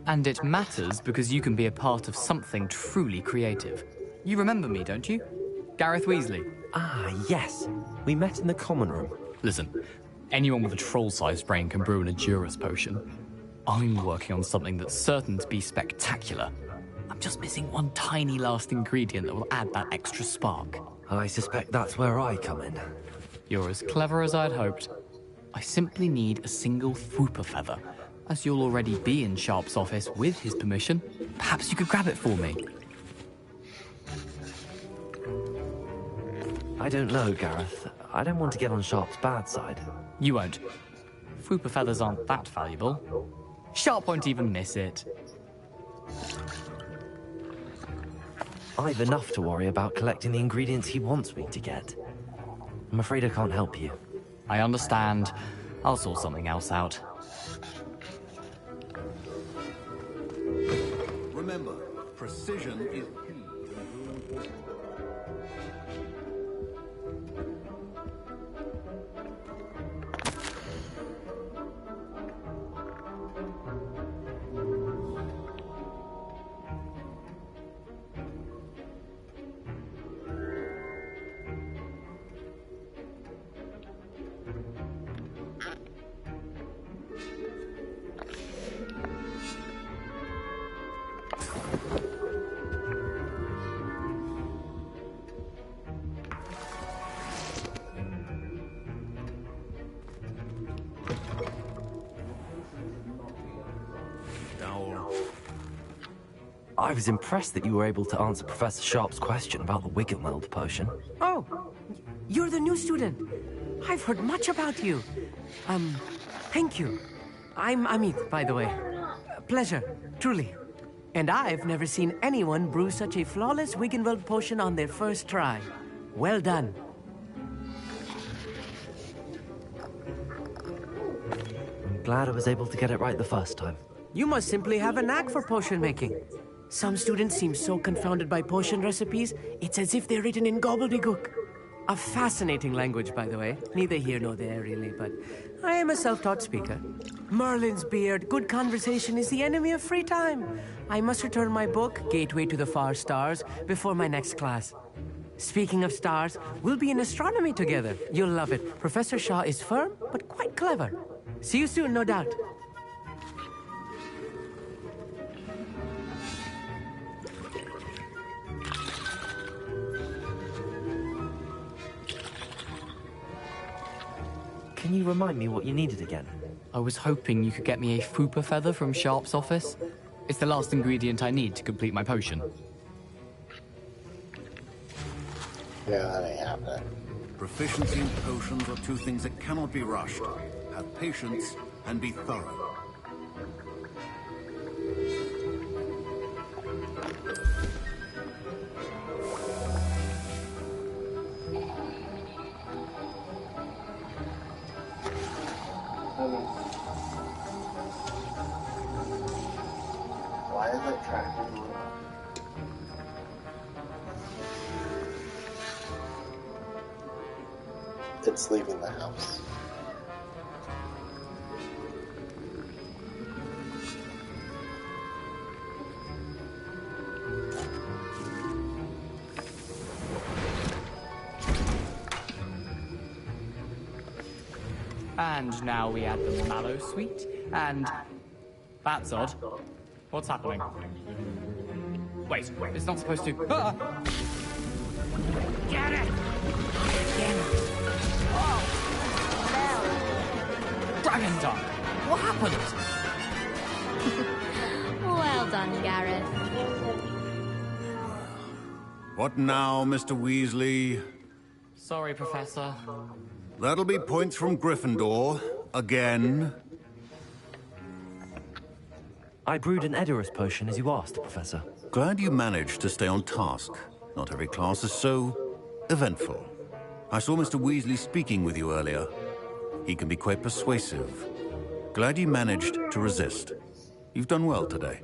S7: And it matters because you can be a part of something truly creative. You remember me, don't you? Gareth Weasley.
S2: Ah, yes. We met in the common room.
S7: Listen, anyone with a troll-sized brain can brew an Edurus potion. I'm working on something that's certain to be spectacular. I'm just missing one tiny last ingredient that will add that extra spark.
S2: I suspect that's where I come in.
S7: You're as clever as I'd hoped. I simply need a single Fwooper feather. As you'll already be in Sharp's office with his permission, perhaps you could grab it for me.
S2: I don't know, Gareth. I don't want to get on Sharp's bad side.
S7: You won't. Fwooper feathers aren't that valuable. Sharp won't even miss it.
S2: I've enough to worry about collecting the ingredients he wants me to get. I'm afraid I can't help you.
S7: I understand. I'll sort something else out.
S10: Remember, precision is key.
S2: I was impressed that you were able to answer Professor Sharp's question about the Wiggenweld potion.
S22: Oh, you're the new student. I've heard much about you. Thank you. I'm Amit, by the way. Pleasure, truly. And I've never seen anyone brew such a flawless Wiggenweld potion on their first try. Well done.
S2: I'm glad I was able to get it right the first time.
S22: You must simply have a knack for potion making. Some students seem so confounded by potion recipes, it's as if they're written in gobbledygook. A fascinating language, by the way. Neither here nor there, really, but I am a self-taught speaker. Merlin's beard, good conversation is the enemy of free time. I must return my book, Gateway to the Far Stars, before my next class. Speaking of stars, we'll be in astronomy together. You'll love it. Professor Shaw is firm, but quite clever. See you soon, no doubt.
S2: Can you remind me what you needed again?
S7: I was hoping you could get me a Fwooper feather from Sharp's office. It's the last ingredient I need to complete my potion.
S1: Yeah, that ain't happening.
S10: Proficiency and potions are two things that cannot be rushed. Have patience and be thorough.
S1: Why is it tracking me? It's leaving the house.
S7: And now we add the mallow sweet, and... That's odd. What's happening? Wait, it's not supposed to... Ah!
S22: Get it!
S7: Dragon Tongue! What happened?
S21: Well done, Gareth.
S10: What now, Mr. Weasley?
S7: Sorry, Professor.
S10: That'll be points from Gryffindor. Again.
S2: I brewed an Edurus potion as you asked, Professor.
S10: Glad you managed to stay on task. Not every class is so eventful. I saw Mr. Weasley speaking with you earlier. He can be quite persuasive. Glad you managed to resist. You've done well today.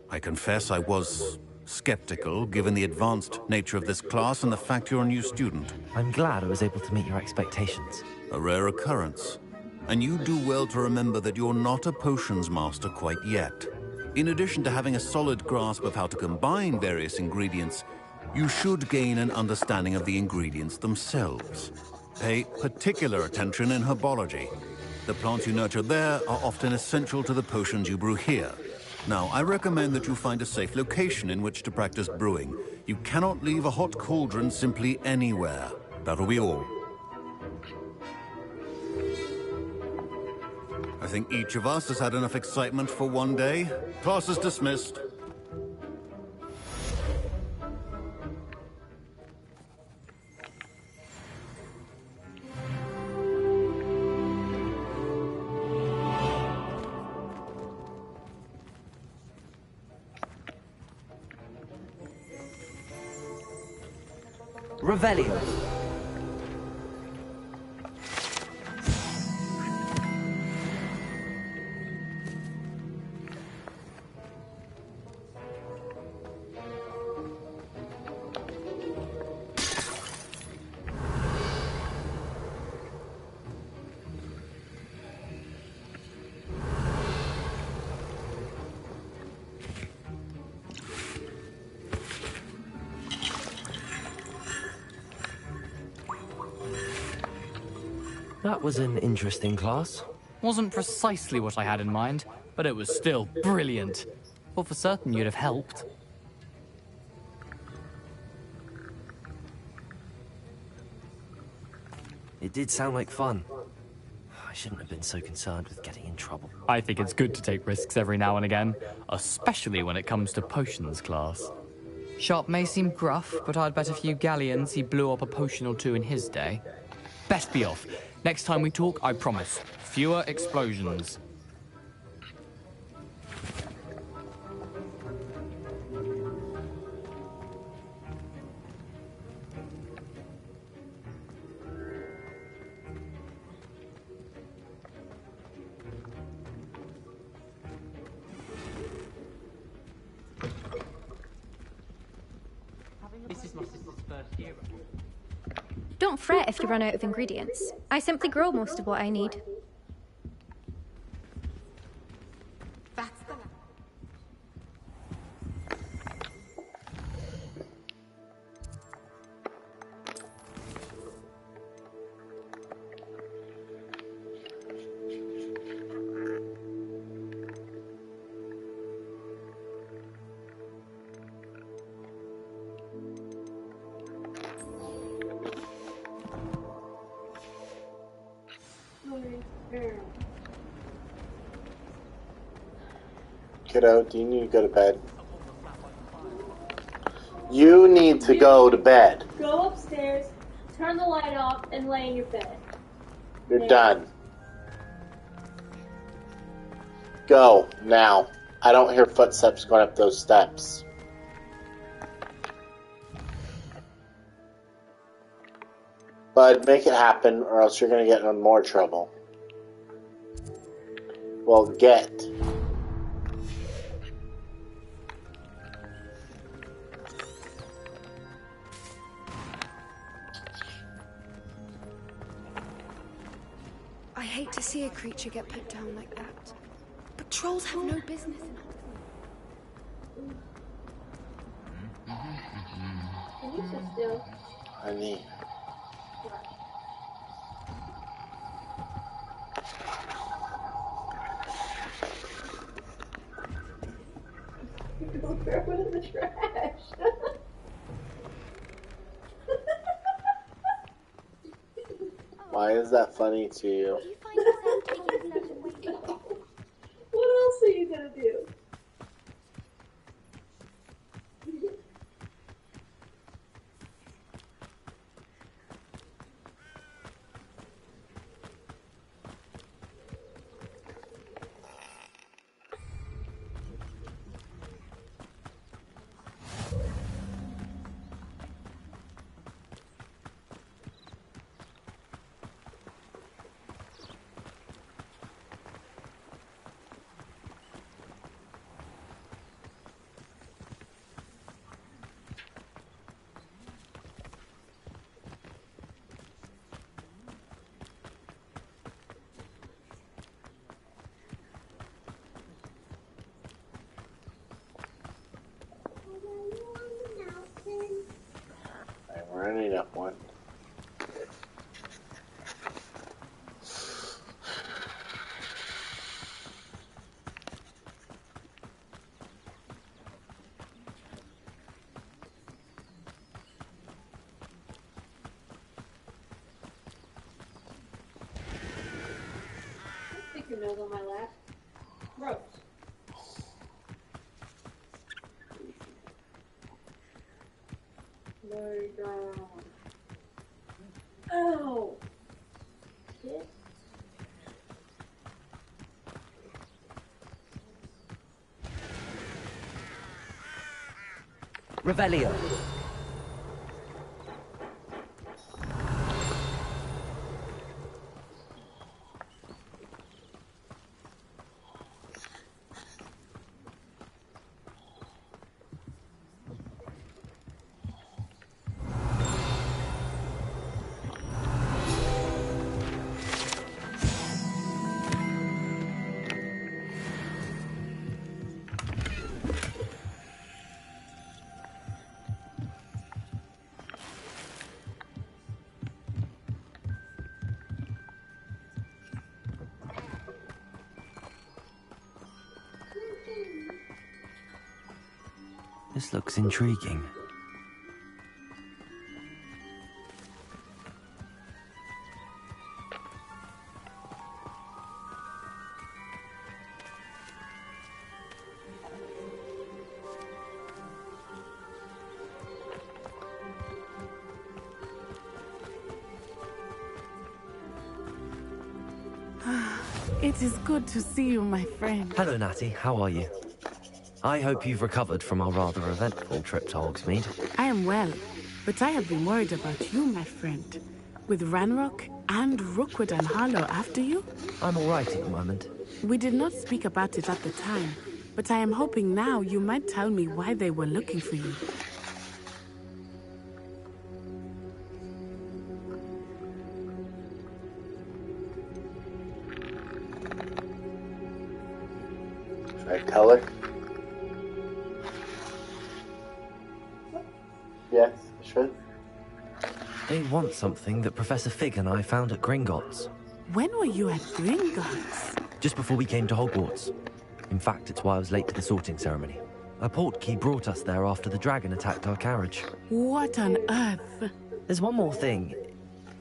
S10: I confess I was skeptical, given the advanced nature of this class and the fact you're a new student.
S2: I'm glad I was able to meet your expectations.
S10: A rare occurrence. And you do well to remember that you're not a potions master quite yet. In addition to having a solid grasp of how to combine various ingredients, you should gain an understanding of the ingredients themselves. Pay particular attention in herbology. The plants you nurture there are often essential to the potions you brew here. Now, I recommend that you find a safe location in which to practice brewing. You cannot leave a hot cauldron simply anywhere. That'll be all. I think each of us has had enough excitement for one day. Class is dismissed.
S2: Revelio. That was an interesting class.
S7: Wasn't precisely what I had in mind, but it was still brilliant. Thought for certain you'd have helped.
S2: It did sound like fun. I shouldn't have been so concerned with getting in trouble.
S7: I think it's good to take risks every now and again, especially when it comes to potions class. Sharp may seem gruff, but I'd bet a few galleons he blew up a potion or two in his day. Best be off. Next time we talk, I promise, fewer explosions. This is my sister's first year.
S21: Don't fret if you run out of ingredients. I simply grow most of what I need.
S14: That's the
S1: Kiddo, do you need to go to bed? You need to go to bed.
S4: Go upstairs, turn the light off, and lay in your bed.
S1: You're done. Go, now. I don't hear footsteps going up those steps. Bud, make it happen, or else you're going to get in more trouble. Well, get.
S20: I hate to see a creature get put down like that. But trolls have no business in Hogwarts.
S4: Can you sit still?
S1: Honey.
S4: Don't throw it in the trash.
S1: Why is that funny to you?
S4: What else are you gonna do? goes on my lap. Gross. Lay down. Oh! Shit.
S2: Revelio. This looks intriguing.
S14: It is good to see you, my friend.
S2: Hello, Natty. How are you? I hope you've recovered from our rather eventful trip to Hogsmeade.
S14: I am well, but I have been worried about you, my friend. With Ranrock and Rookwood and Harlow after you?
S2: I'm all right at the moment.
S14: We did not speak about it at the time, but I am hoping now you might tell me why they were looking for you.
S1: Should I tell her? Yes, sure.
S2: They want something that Professor Fig and I found at Gringotts.
S14: When were you at Gringotts?
S2: Just before we came to Hogwarts. In fact, it's why I was late to the sorting ceremony. A portkey brought us there after the dragon attacked our carriage.
S14: What on earth?
S2: There's one more thing.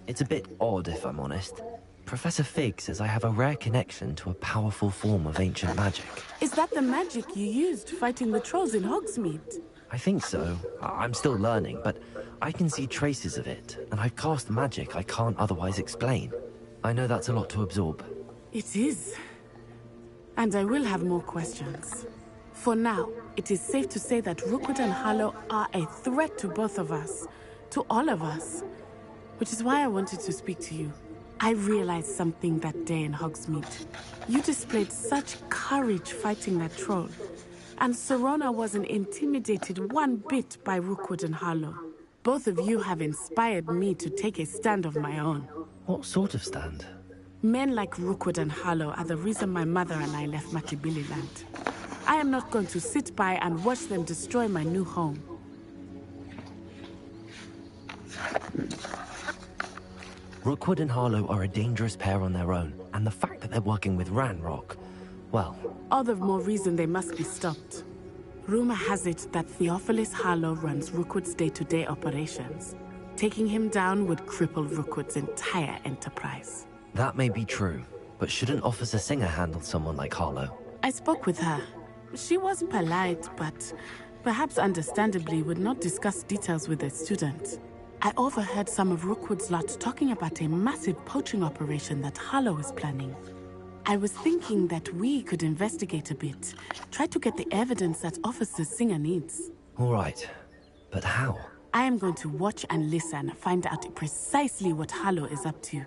S2: It's a bit odd, if I'm honest. Professor Fig says I have a rare connection to a powerful form of ancient magic.
S14: Is that the magic you used fighting the trolls in Hogsmeade?
S2: I think so. I'm still learning, but I can see traces of it, and I've cast magic I can't otherwise explain. I know that's a lot to absorb.
S14: It is. And I will have more questions. For now, it is safe to say that Rookwood and Harlow are a threat to both of us, to all of us. Which is why I wanted to speak to you. I realized something that day in Hogsmeade. You displayed such courage fighting that troll. And Serona wasn't intimidated one bit by Rookwood and Harlow. Both of you have inspired me to take a stand of my own.
S2: What sort of stand?
S14: Men like Rookwood and Harlow are the reason my mother and I left Matibili Land. I am not going to sit by and watch them destroy my new home.
S2: Rookwood and Harlow are a dangerous pair on their own, and the fact that they're working with Ranrock, well...
S14: All the more reason they must be stopped. Rumor has it that Theophilus Harlow runs Rookwood's day-to-day operations. Taking him down would cripple Rookwood's entire enterprise.
S2: That may be true, but shouldn't Officer Singer handle someone like Harlow?
S14: I spoke with her. She was polite, but perhaps understandably would not discuss details with a student. I overheard some of Rookwood's lot talking about a massive poaching operation that Harlow is planning. I was thinking that we could investigate a bit, try to get the evidence that Officer Singer needs.
S2: All right, but how?
S14: I am going to watch and listen, find out precisely what Harlow is up to.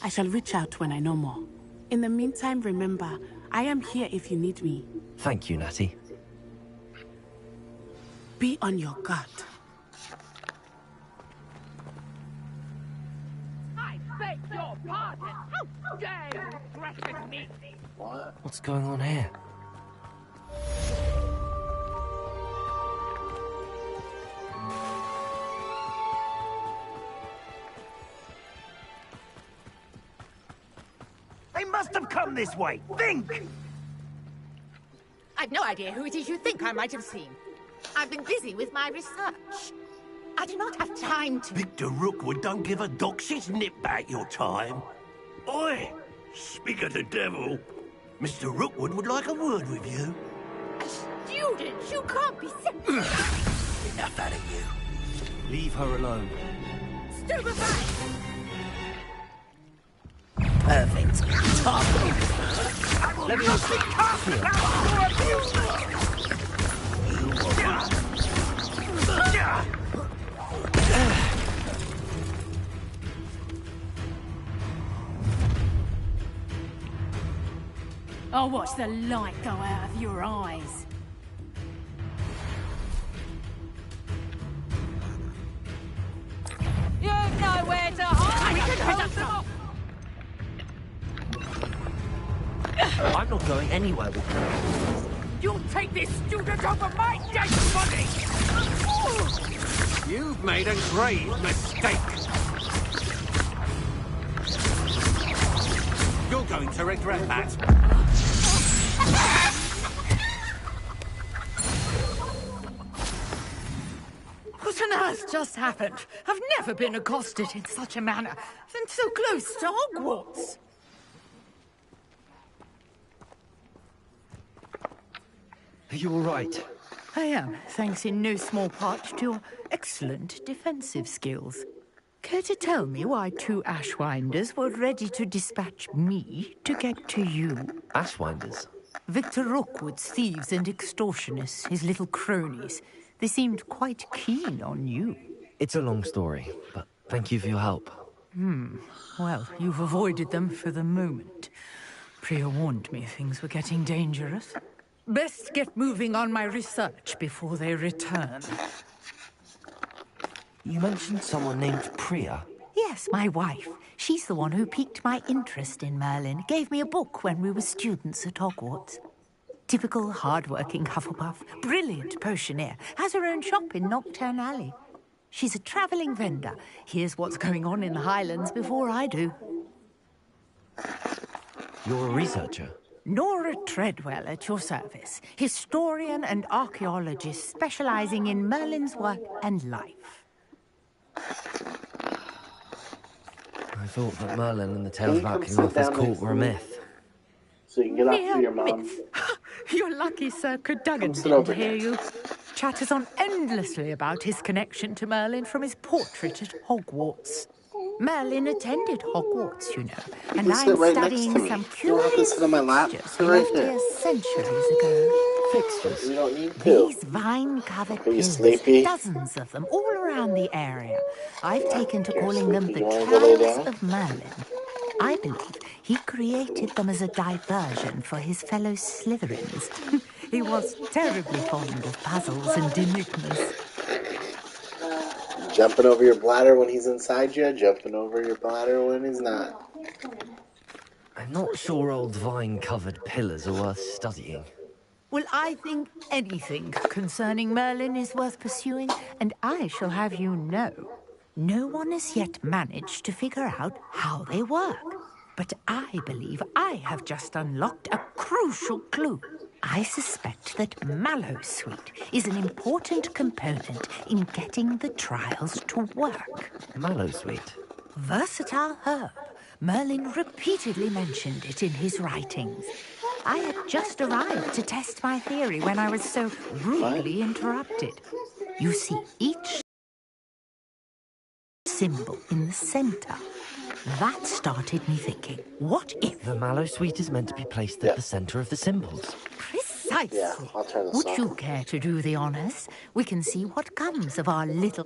S14: I shall reach out when I know more. In the meantime, remember, I am here if you need me.
S2: Thank you, Natty.
S14: Be on your guard.
S5: I beg your pardon! How dare you threaten me?
S1: What?
S2: What's going on here?
S9: They must have come this way. Think!
S5: I've no idea who it is you think I might have seen. I've been busy with my research. I do not have time to...
S9: Victor Rookwood don't give a doxy's nip back your time. Oi! Speak of the devil. Mr. Rookwood would like a word with you.
S5: Students, you can't be simple.
S9: Enough out of you.
S2: Leave her alone.
S5: Stupefy!
S19: Perfect. Top.
S9: Let me speak
S18: I'll watch the light go out of your eyes.
S5: You've nowhere to hide!
S2: I'm not going anywhere with you.
S5: You'll take this student over my dead body!
S9: You've made a grave mistake. You're going to regret that.
S5: What on earth just happened? I've never been accosted in such a manner, and so close to Hogwarts.
S2: Are you all right?
S12: I am, thanks in no small part to your excellent defensive skills. Care to tell me why 2 Ashwinders were ready to dispatch me to get to you?
S2: Ashwinders?
S12: Victor Rookwood's thieves and extortionists, his little cronies. They seemed quite keen on you.
S2: It's a long story, but thank you for your help.
S12: Well, you've avoided them for the moment. Priya warned me things were getting dangerous. Best get moving on my research before they return.
S2: You mentioned someone named Priya.
S12: Yes, my wife. She's the one who piqued my interest in Merlin. Gave me a book when we were students at Hogwarts. Typical hard-working Hufflepuff. Brilliant potioneer. Has her own shop in Nocturne Alley. She's a travelling vendor. Hears what's going on in the Highlands before I do.
S2: You're a researcher?
S12: Nora Treadwell at your service. Historian and archaeologist specialising in Merlin's work and life.
S2: I thought that Merlin and the tales about King Arthur's court were a myth.
S1: So you can get off to your mom.
S12: Myth. You're lucky Sir Cadogan
S1: sit
S12: didn't
S1: over
S12: hear you. Chatters on endlessly about his connection to Merlin from his portrait at Hogwarts. Merlin attended Hogwarts, you know, and I'm
S1: sit right next
S12: studying
S1: to me.
S12: some
S1: You don't have to
S12: curious
S1: sit on my lap.
S12: fixtures
S1: Sit right
S12: left
S1: there.
S12: here centuries ago.
S2: Fixtures?
S1: You don't need to.
S12: These vine-covered
S1: Are you
S12: pillars,
S1: sleepy?
S12: dozens of them, all around the area. I've taken to
S1: You're
S12: calling them the
S1: sleepy. You wanna go lay
S12: Trials
S1: down?
S12: of Merlin. I believe he created them as a diversion for his fellow Slytherins. He was terribly fond of puzzles and enigmas.
S1: Jumping over your bladder when he's inside you, jumping over your bladder when he's not.
S2: I'm not sure old vine-covered pillars are worth studying.
S12: Well, I think anything concerning Merlin is worth pursuing, and I shall have you know, no one has yet managed to figure out how they work. But I believe I have just unlocked a crucial clue. I suspect that Mallowsweet is an important component in getting the trials to work.
S2: Mallowsweet?
S12: Versatile herb. Merlin repeatedly mentioned it in his writings. I had just arrived to test my theory when I was so rudely interrupted. You see, each symbol in the center. That started me thinking, what if...
S2: The Mallowsweet is meant to be placed at the center of the symbols.
S12: Precisely.
S1: Yeah, I'll turn this
S12: Would
S1: off.
S12: you care to do the honors? We can see what comes of our little...